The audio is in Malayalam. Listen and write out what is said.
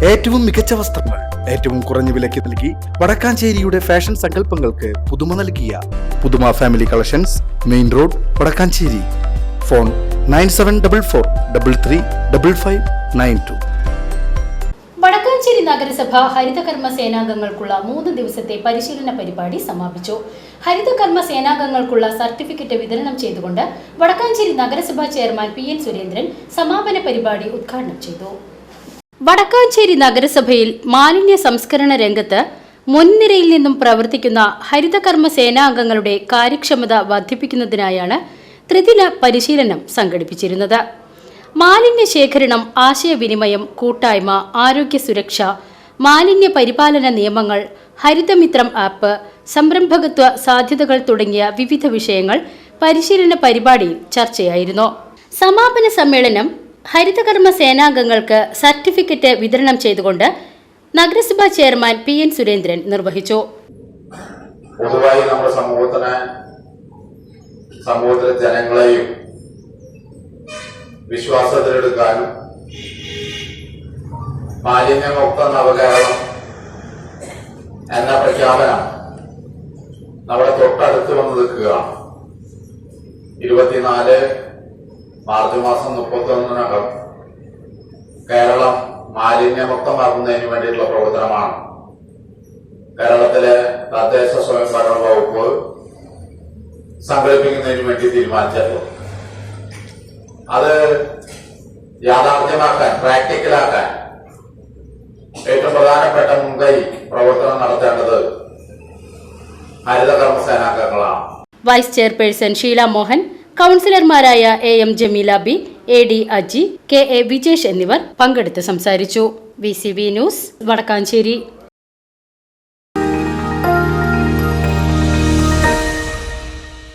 ഏറ്റവും മികച്ച വസ്ത്രങ്ങൾ ഏറ്റവും കുറഞ്ഞ വിലയ്ക്ക് നൽകി വടക്കാഞ്ചേരിയുടെ ഫാഷൻ സങ്കല്പങ്ങൾക്ക് പുതുമ നൽകിയ Puthuma family collections, main road, Vadakkanchery. Phone 9744335592. Vadakkanchery നഗരസഭ ഹരിതകർമ്മ സേനാംഗങ്ങൾക്കുള്ള 3 ദിവസത്തെ പരിശീലന പരിപാടി സമാപിച്ചു. ഹരിതകർമ്മ സേനാംഗങ്ങൾക്കുള്ള സർട്ടിഫിക്കറ്റ് വിതരണം ചെയ്തുകൊണ്ട് വടക്കാഞ്ചേരി നഗരസഭാ ചെയർമാൻ PN സുരേന്ദ്രൻ സമാപന പരിപാടി ഉദ്ഘാടനം ചെയ്തു. വടക്കാഞ്ചേരി നഗരസഭയിൽ മാലിന്യ സംസ്കരണ രംഗത്ത് മുൻനിരയിൽ നിന്നും പ്രവർത്തിക്കുന്ന ഹരിതകർമ്മ സേനാംഗങ്ങളുടെ കാര്യക്ഷമത വർദ്ധിപ്പിക്കുന്നതിനായാണ് ത്രിദിന പരിശീലനം സംഘടിപ്പിച്ചിരുന്നത്. മാലിന്യ ശേഖരണം, ആശയവിനിമയം, കൂട്ടായ്മ, ആരോഗ്യ സുരക്ഷ, മാലിന്യ പരിപാലന നിയമങ്ങൾ, ഹരിതമിത്രം ആപ്പ്, സംരംഭകത്വ സാധ്യതകൾ തുടങ്ങിയ വിവിധ വിഷയങ്ങൾ പരിശീലന പരിപാടിയിൽ ചർച്ചയായിരുന്നു. സമാപന സമ്മേളനം ഹരിതകർമ്മ സേനാംഗങ്ങൾക്ക് സർട്ടിഫിക്കറ്റ് വിതരണം ചെയ്തുകൊണ്ട് നഗരസഭാ ചെയർമാൻ PN സുരേന്ദ്രൻ നിർവഹിച്ചു. പൊതുവായി നമ്മുടെ സമൂഹത്തിലെ ജനങ്ങളെയും വിശ്വാസത്തിലെടുക്കാനും മാലിന്യമുക്ത നവകേരളം എന്ന പ്രഖ്യാപനം നമ്മുടെ തൊട്ടടുത്ത് വന്ന് നിൽക്കുകയാണ്. 24 മാർച്ച് മാസം 31-നകം കേരളം മാലിന്യമുക്തമാക്കുന്നതിന് വേണ്ടിയിട്ടുള്ള പ്രവർത്തനമാണ് കേരളത്തിലെ തദ്ദേശ സ്വയംഭരണ വകുപ്പ് സംഘടിപ്പിക്കുന്നതിന് വേണ്ടി തീരുമാനിച്ചിട്ടുള്ളത്. അത് യാഥാർത്ഥ്യമാക്കാൻ, പ്രാക്ടിക്കലാക്കാൻ ഏറ്റവും പ്രധാനപ്പെട്ട മുൻകൈ പ്രവർത്തനം നടത്തേണ്ടത് ഹരിതകർമ്മ സേനാംഗങ്ങളാണ്. വൈസ് ചെയർപേഴ്സൺ ഷീല മോഹൻ, കൌൺസിലർമാരായ AM Jameela B, AD Aji, KA Vijesh എന്നിവർ പങ്കെടുത്ത് സംസാരിച്ചു. VCV news, Vadakkanchery.